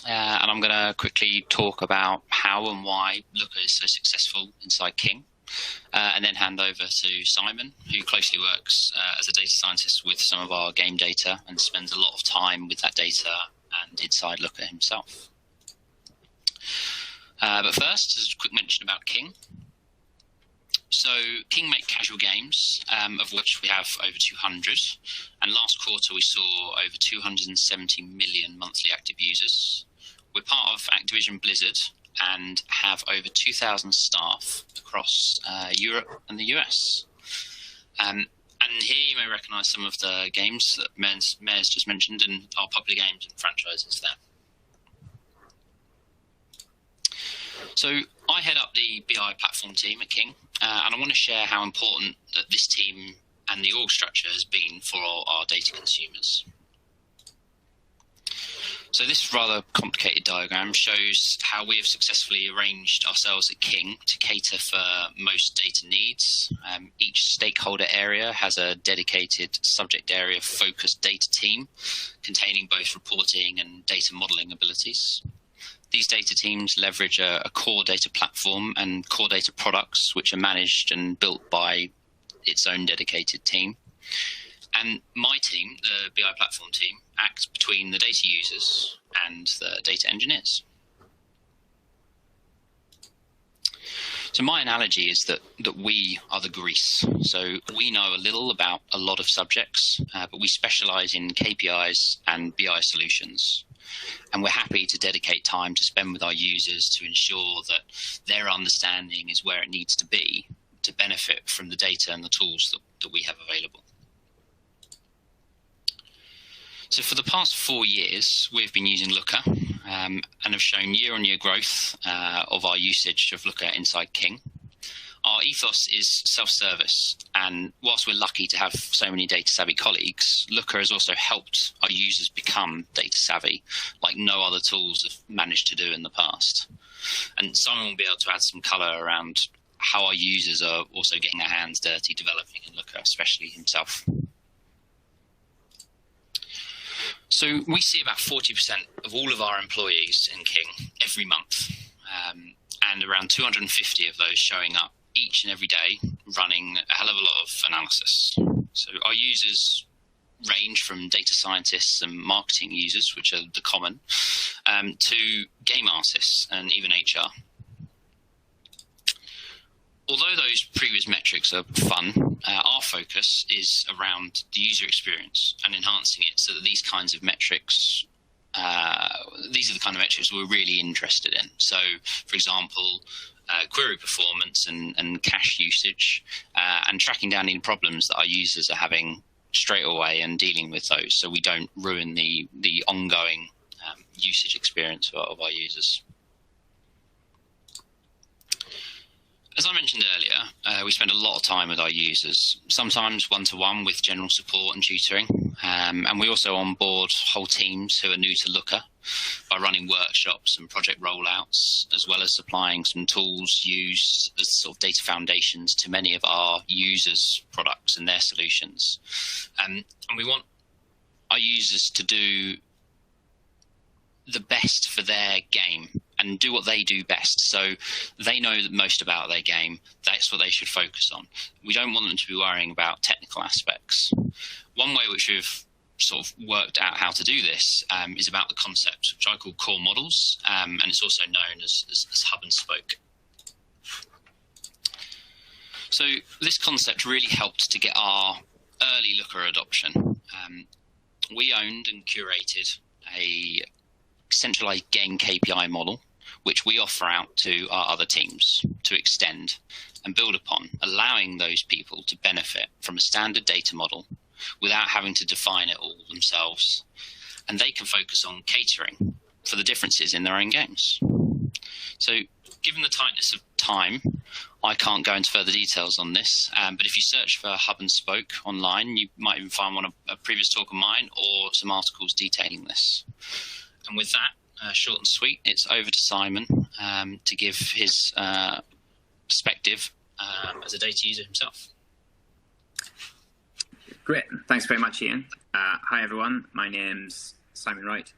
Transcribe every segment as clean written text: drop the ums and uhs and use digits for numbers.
and I'm going to quickly talk about how and why Looker is so successful inside King, and then hand over to Simon, who closely works as a data scientist with some of our game data and spends a lot of time with that data and inside Looker himself. But first, as a quick mention about King. So King make casual games, of which we have over 200, and last quarter we saw over 270 million monthly active users. We're part of Activision Blizzard and have over 2,000 staff across Europe and the US. And here you may recognise some of the games that Mayor's just mentioned and our popular games and franchises there. So I head up the BI platform team at King, and I want to share how important that this team and the org structure has been for our data consumers. So this rather complicated diagram shows how we have successfully arranged ourselves at King to cater for most data needs. Each stakeholder area has a dedicated subject area focused data team containing both reporting and data modeling abilities. These data teams leverage a core data platform and core data products, which are managed and built by its own dedicated team. And my team, the BI platform team, acts between the data users and the data engineers. So my analogy is that we are the grease. So we know a little about a lot of subjects, but we specialize in KPIs and BI solutions. And we're happy to dedicate time to spend with our users to ensure that their understanding is where it needs to be to benefit from the data and the tools that we have available. So for the past 4 years, we've been using Looker and have shown year-on-year growth of our usage of Looker inside King. Our ethos is self-service, and whilst we're lucky to have so many data-savvy colleagues, Looker has also helped our users become data-savvy, like no other tools have managed to do in the past. And Simon will be able to add some colour around how our users are also getting their hands dirty developing in Looker, especially himself. So we see about 40% of all of our employees in King every month, and around 250 of those showing up each and every day running a hell of a lot of analysis. So our users range from data scientists and marketing users, which are the common, to game artists and even HR. Although those previous metrics are fun, our focus is around the user experience and enhancing it so that these kinds of metrics, these are the kind of metrics we're really interested in. So, for example, query performance and cache usage, and tracking down any problems that our users are having straight away and dealing with those so we don't ruin the ongoing usage experience of our users. As I mentioned earlier, we spend a lot of time with our users, sometimes one-to-one with general support and tutoring, and we also onboard whole teams who are new to Looker by running workshops and project rollouts, as well as supplying some tools used as sort of data foundations to many of our users' products and their solutions. And we want our users to do the best for their game and do what they do best. So they know the most about their game. That's what they should focus on. We don't want them to be worrying about technical aspects. One way which we've sort of worked out how to do this is about the concept, which I call core models, and it's also known as hub and spoke. So this concept really helped to get our early Looker adoption. We owned and curated a centralized game KPI model, which we offer out to our other teams to extend and build upon, allowing those people to benefit from a standard data model without having to define it all themselves. And they can focus on catering for the differences in their own games. So given the tightness of time, I can't go into further details on this, but if you search for Hub and Spoke online, you might even find a previous talk of mine or some articles detailing this. And with that, short and sweet, it's over to Simon to give his perspective as a data user himself. Great. Thanks very much, Ian. Hi, everyone. My name's Simon Wright.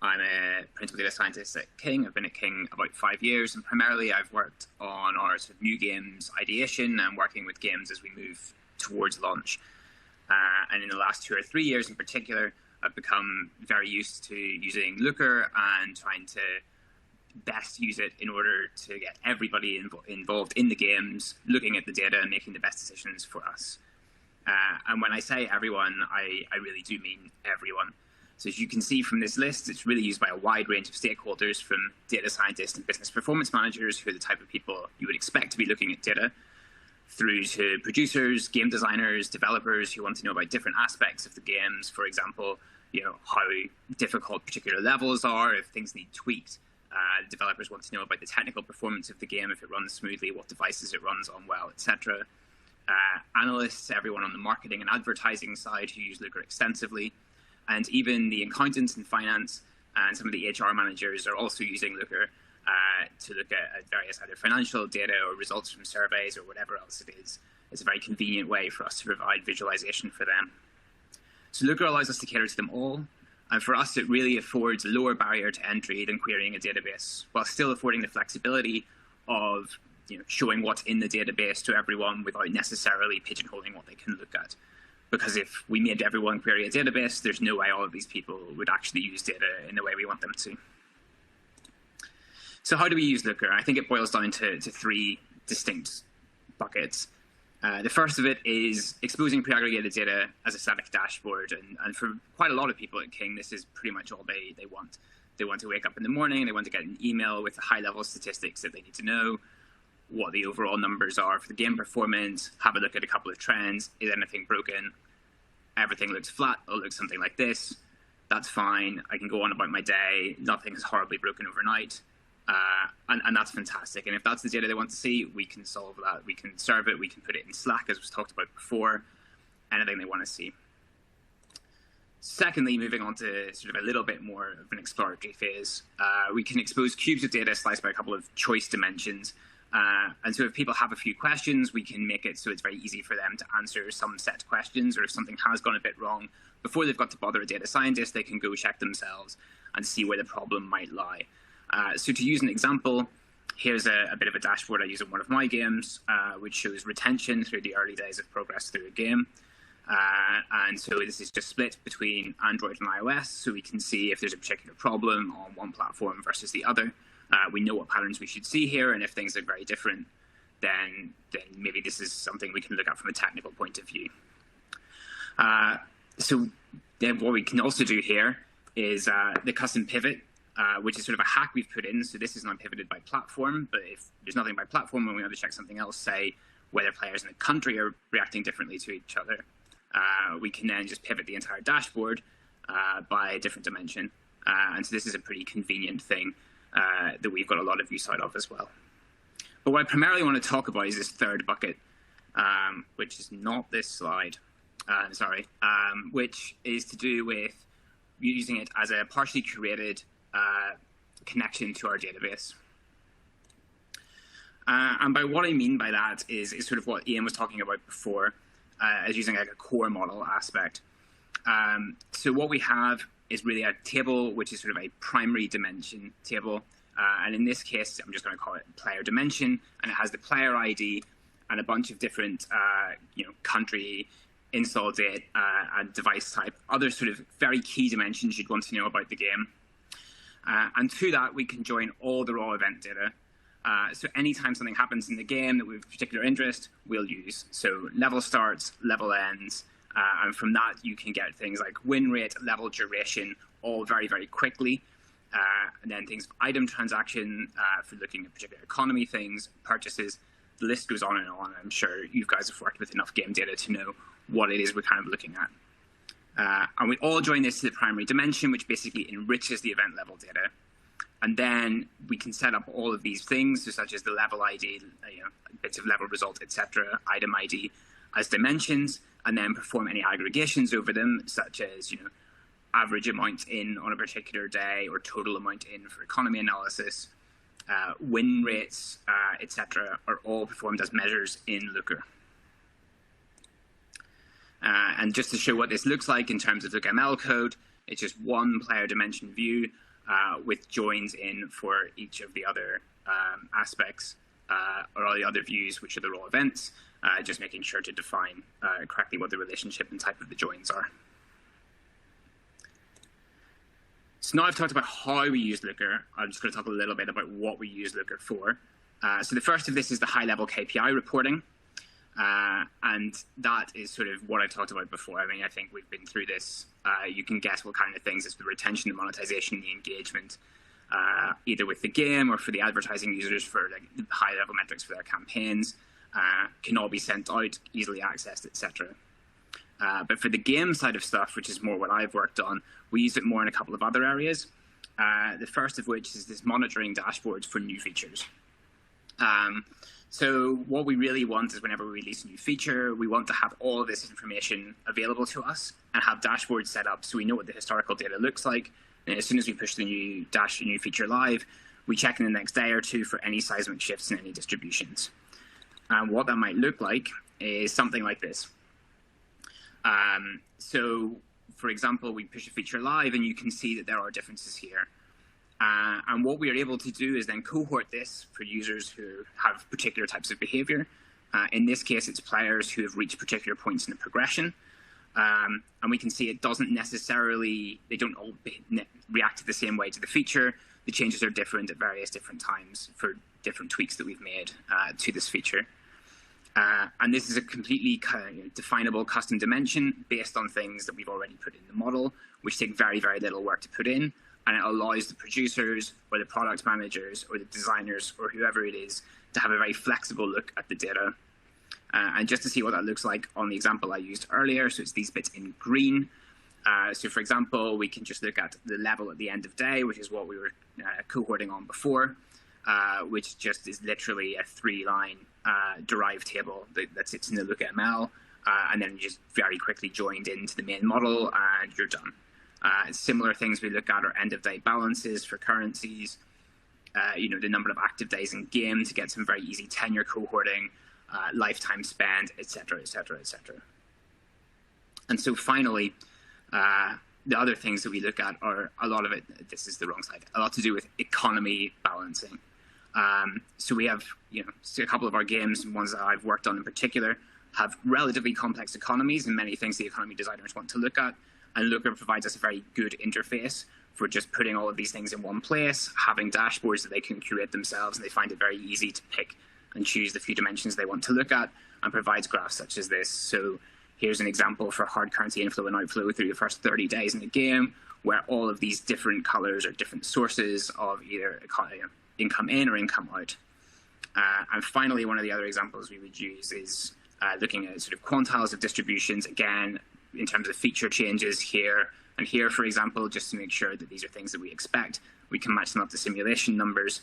I'm a principal data scientist at King. I've been at King about 5 years, and primarily I've worked on our sort of new games ideation and working with games as we move towards launch. And in the last 2 or 3 years in particular, I've become very used to using Looker and trying to best use it in order to get everybody involved in the games, looking at the data and making the best decisions for us. And when I say everyone, I really do mean everyone. So as you can see from this list, it's really used by a wide range of stakeholders, from data scientists and business performance managers, who are the type of people you would expect to be looking at data, through to producers, game designers, developers who want to know about different aspects of the games. For example, how difficult particular levels are, if things need tweaked. Developers want to know about the technical performance of the game, if it runs smoothly, what devices it runs on well, etc. Analysts, everyone on the marketing and advertising side who use Looker extensively. And even the accountants and finance and some of the HR managers are also using Looker to look at various either financial data or results from surveys or whatever else it is. It's a very convenient way for us to provide visualization for them. So Looker allows us to cater to them all. And for us, it really affords a lower barrier to entry than querying a database, while still affording the flexibility of showing what's in the database to everyone without necessarily pigeonholing what they can look at. Because if we made everyone query a database, there's no way all of these people would actually use data in the way we want them to. So how do we use Looker? I think it boils down to 3 distinct buckets. The first of it is exposing pre-aggregated data as a static dashboard. And for quite a lot of people at King, this is pretty much all they want. They want to wake up in the morning, they want to get an email with the high-level statistics that they need to know, what the overall numbers are for the game performance, have a look at a couple of trends. Is anything broken? Everything looks flat. It looks something like this. That's fine. I can go on about my day. Nothing is horribly broken overnight. And that's fantastic. And if that's the data they want to see, we can solve that. We can serve it. We can put it in Slack, as was talked about before. Anything they want to see. Secondly, moving on to sort of a little bit more of an exploratory phase, we can expose cubes of data sliced by a couple of choice dimensions. And so if people have a few questions, we can make it so it's very easy for them to answer some set questions, or if something has gone a bit wrong, before they've got to bother a data scientist, they can go check themselves and see where the problem might lie. So to use an example, here's a bit of a dashboard I use in one of my games, which shows retention through the early days of progress through a game. And so this is just split between Android and iOS, so we can see if there's a particular problem on one platform versus the other. We know what patterns we should see here, and if things are very different, then maybe this is something we can look at from a technical point of view. So then what we can also do here is the custom pivot, which is sort of a hack we've put in. So this is not pivoted by platform, but if there's nothing by platform and we want to check something else, say whether players in a country are reacting differently to each other, we can then just pivot the entire dashboard by a different dimension. And so this is a pretty convenient thing that we've got a lot of use out of as well. But what I primarily want to talk about is this third bucket, which is not this slide, which is to do with using it as a partially curated connection to our database. And by what I mean by that is sort of what Ian was talking about before, as using like a core model aspect. So what we have is really a table which is sort of a primary dimension table. And in this case, I'm just going to call it player dimension, and it has the player ID and a bunch of different, country, install date, and device type, other sort of very key dimensions you'd want to know about the game. And to that, we can join all the raw event data. So anytime something happens in the game that we have a particular interest, we'll use. So level starts, level ends, and from that, you can get things like win rate, level duration, all very, very quickly. And then things, item transaction, for looking at particular economy things, purchases, the list goes on and on. I'm sure you guys have worked with enough game data to know what it is we're kind of looking at. And we all join this to the primary dimension, which basically enriches the event level data. And then we can set up all of these things, so such as the level ID, bits of level result, etc., item ID as dimensions, and then perform any aggregations over them, such as average amount in on a particular day or total amount in for economy analysis. Win rates, etc., are all performed as measures in Looker. And just to show what this looks like in terms of LookML code, it's just one player dimension view. with joins in for each of the other aspects or all the other views, which are the raw events, just making sure to define correctly what the relationship and type of the joins are. So now I've talked about how we use Looker. I'm just going to talk a little bit about what we use Looker for. So the first of this is the high-level KPI reporting. And that is sort of what I talked about before. I mean, I think we've been through this. You can guess what kind of things is the retention, the monetization, the engagement, either with the game or for the advertising users for like high-level metrics for their campaigns, can all be sent out, easily accessed, etc. But for the game side of stuff, which is more what I've worked on, we use it more in a couple of other areas. The first of which is this monitoring dashboards for new features. So what we really want is whenever we release a new feature, we want to have all of this information available to us and have dashboards set up so we know what the historical data looks like. And as soon as we push the new feature live, we check in the next day or two for any seismic shifts in any distributions. And what that might look like is something like this. So, for example, we push a feature live and you can see that there are differences here. And what we are able to do is then cohort this for users who have particular types of behavior. In this case, it's players who have reached particular points in the progression. And we can see it doesn't necessarily, they don't all react the same way to the feature. The changes are different at various different times for different tweaks that we've made to this feature. And this is a completely definable custom dimension based on things that we've already put in the model, which take very, very little work to put in. And it allows the producers or the product managers or the designers or whoever it is to have a very flexible look at the data. And just to see what that looks like on the example I used earlier, so it's these bits in green. So for example, we can just look at the level at the end of day, which is what we were cohorting on before, which just is literally a 3-line derived table that sits in the lookml, and then just very quickly joined into the main model, and you're done. Similar things we look at are end-of-day balances for currencies, the number of active days in game to get some very easy tenure cohorting, lifetime spend, etc., etc., etc. And so finally, the other things that we look at are a lot of it, this is the wrong slide, a lot to do with economy balancing. So we have, a couple of our games, ones that I've worked on in particular, have relatively complex economies and many things the economy designers want to look at. And Looker provides us a very good interface for just putting all of these things in one place, having dashboards that they can curate themselves, and they find it very easy to pick and choose the few dimensions they want to look at, and provides graphs such as this. So here's an example for hard currency inflow and outflow through the first 30 days in the game, where all of these different colors are different sources of either income in or income out. And finally, one of the other examples we would use is looking at sort of quantiles of distributions, again, in terms of feature changes here and here, for example, just to make sure that these are things that we expect. We can match them up to simulation numbers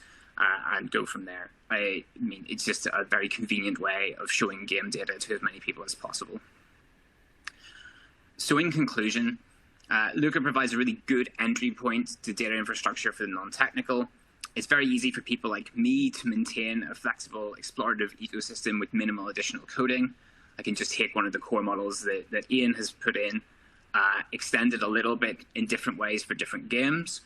and go from there. I mean, it's just a very convenient way of showing game data to as many people as possible. So in conclusion, Looker provides a really good entry point to data infrastructure for the non-technical. It's very easy for people like me to maintain a flexible, explorative ecosystem with minimal additional coding. I can just take one of the core models that Ian has put in, extend it a little bit in different ways for different games,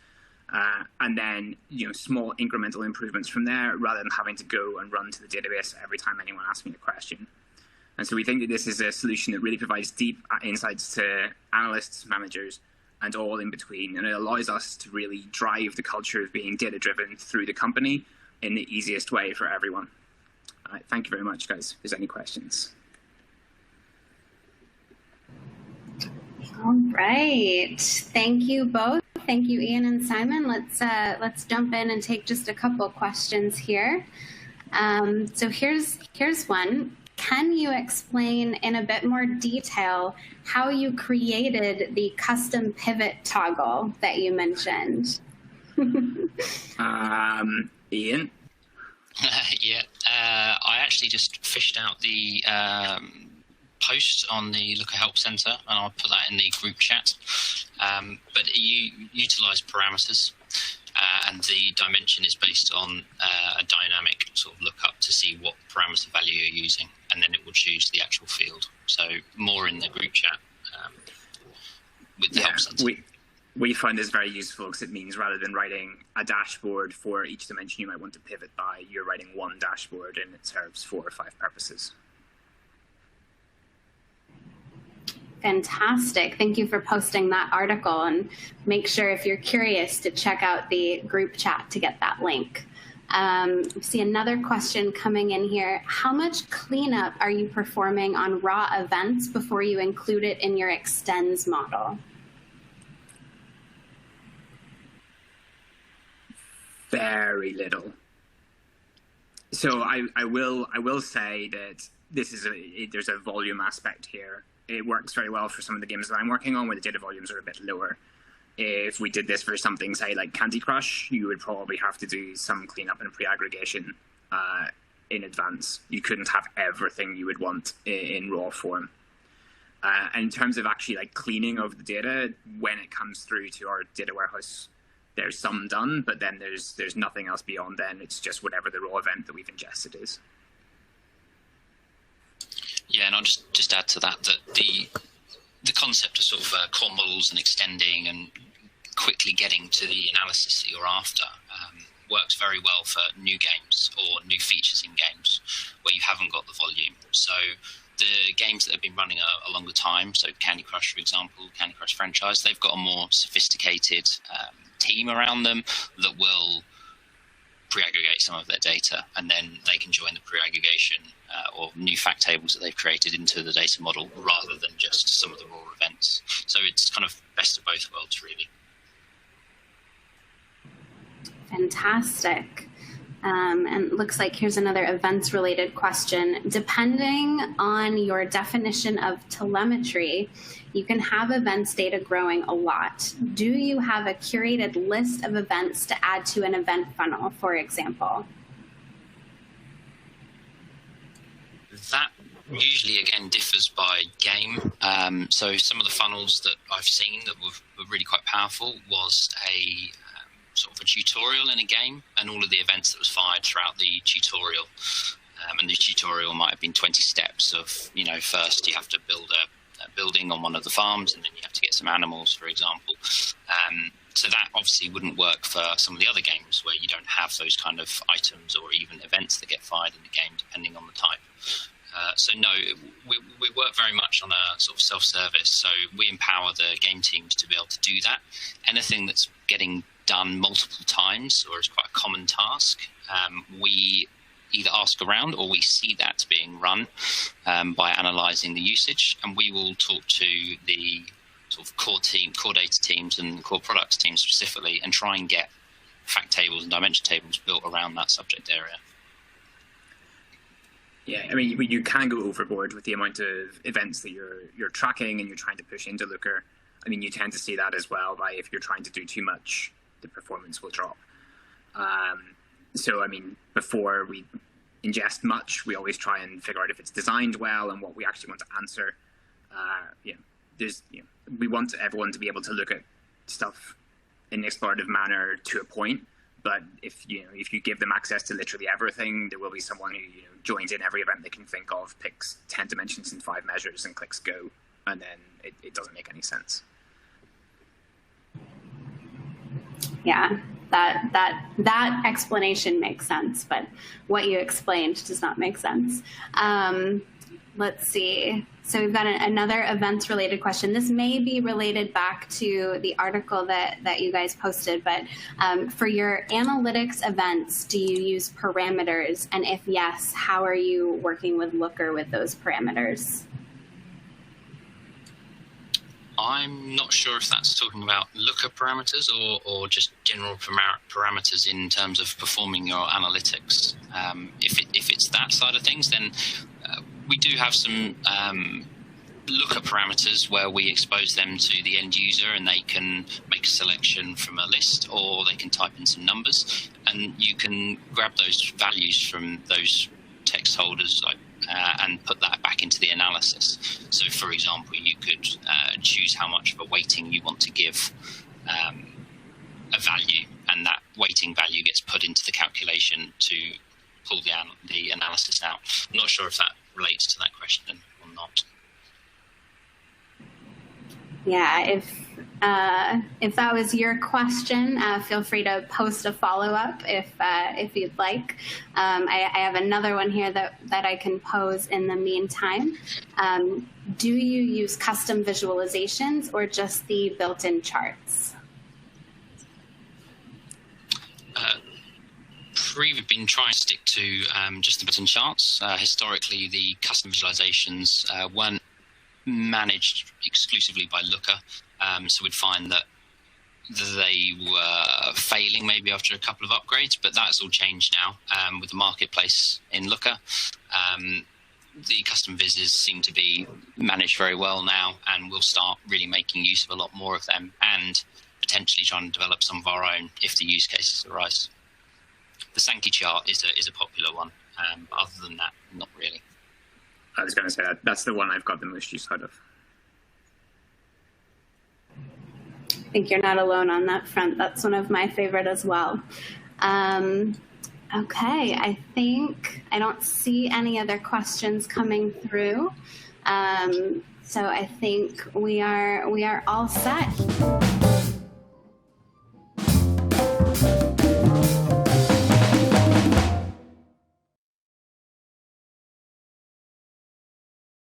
and then small incremental improvements from there, rather than having to go and run to the database every time anyone asks me a question. And so we think that this is a solution that really provides deep insights to analysts, managers, and all in between. And it allows us to really drive the culture of being data-driven through the company in the easiest way for everyone. Thank you very much, guys. If there's any questions. All right. Thank you both. Thank you, Ian and Simon. Let's jump in and take just a couple questions here. So here's one. Can you explain in a bit more detail how you created the custom pivot toggle that you mentioned? Ian? Yeah, I actually just fished out the post on the Looker Help Center, and I'll put that in the group chat. But you utilize parameters, and the dimension is based on a dynamic sort of lookup to see what parameter value you're using, and then it will choose the actual field. So more in the group chat with the Help Center. we find this very useful because it means rather than writing a dashboard for each dimension you might want to pivot by, you're writing one dashboard and it serves 4 or 5 purposes. Fantastic. Thank you for posting that article, and make sure if you're curious to check out the group chat to get that link. See another question coming in here. How much cleanup are you performing on raw events before you include it in your extends model? Very little. So I will say that this is there's a volume aspect here. It works very well for some of the games that I'm working on where the data volumes are a bit lower. If we did this for something, say, like Candy Crush, you would probably have to do some cleanup and pre-aggregation in advance. You couldn't have everything you would want in raw form. And in terms of actually like cleaning of the data, when it comes through to our data warehouse, there's some done, but then there's nothing else beyond then. It's just whatever the raw event that we've ingested is. Yeah, and I'll just add to that the concept of sort of core models and extending and quickly getting to the analysis that you're after works very well for new games or new features in games where you haven't got the volume. So the games that have been running a longer time, so Candy Crush, for example, Candy Crush franchise, they've got a more sophisticated team around them that will pre-aggregate some of their data, and then they can join the pre-aggregation or new fact tables that they've created into the data model rather than just some of the raw events. So it's kind of best of both worlds, really. Fantastic. And it looks like here's another events-related question. Depending on your definition of telemetry, you can have events data growing a lot. Do you have a curated list of events to add to an event funnel, for example? That usually, again, differs by game. So some of the funnels that I've seen that were really quite powerful was a sort of a tutorial in a game and all of the events that was fired throughout the tutorial. And the tutorial might have been 20 steps of, first you have to build a building on one of the farms, and then you have to get some animals, for example. So that obviously wouldn't work for some of the other games where you don't have those kind of items or even events that get fired in the game, depending on the type. So no, we work very much on a sort of self-service. So we empower the game teams to be able to do that. Anything that's getting done multiple times or is quite a common task, we either ask around or we see that being run by analysing the usage, and we will talk to the sort of core data teams and core products teams specifically and try and get fact tables and dimension tables built around that subject area. Yeah, I mean, you can go overboard with the amount of events that you're tracking and you're trying to push into Looker. I mean, you tend to see that as well by if you're trying to do too much, the performance will drop. So, I mean, before we ingest much, we always try and figure out if it's designed well and what we actually want to answer. We want everyone to be able to look at stuff in an explorative manner to a point. But if you give them access to literally everything, there will be someone who joins in every event they can think of, picks 10 dimensions and 5 measures, and clicks go, and then it doesn't make any sense. Yeah, that explanation makes sense, but what you explained does not make sense. Let's see. So we've got another events-related question. This may be related back to the article that you guys posted, but for your analytics events, do you use parameters? And if yes, how are you working with Looker with those parameters? I'm not sure if that's talking about Looker parameters or just general parameters in terms of performing your analytics. If it's that side of things, then we do have some Looker parameters where we expose them to the end user and they can make a selection from a list, or they can type in some numbers, and you can grab those values from those text holders and put that back into the analysis. So, for example, you could choose how much of a weighting you want to give a value, and that weighting value gets put into the calculation to pull the analysis out. I'm not sure if that relates to that question or not. Yeah, if that was your question, feel free to post a follow-up if you'd like. I have another one here that I can pose in the meantime. Do you use custom visualizations or just the built-in charts? We've been trying to stick to just the built-in charts. Historically, the custom visualizations weren't managed exclusively by Looker, so we'd find that they were failing maybe after a couple of upgrades, but that's all changed now with the marketplace in Looker. The custom vises seem to be managed very well now, and we'll start really making use of a lot more of them and potentially trying to develop some of our own if the use cases arise. The Sankey chart is a popular one, but other than that, not really. I was going to say that's the one I've got the most use out of. I think you're not alone on that front. That's one of my favorite as well. Okay, I think I don't see any other questions coming through. So I think we are all set.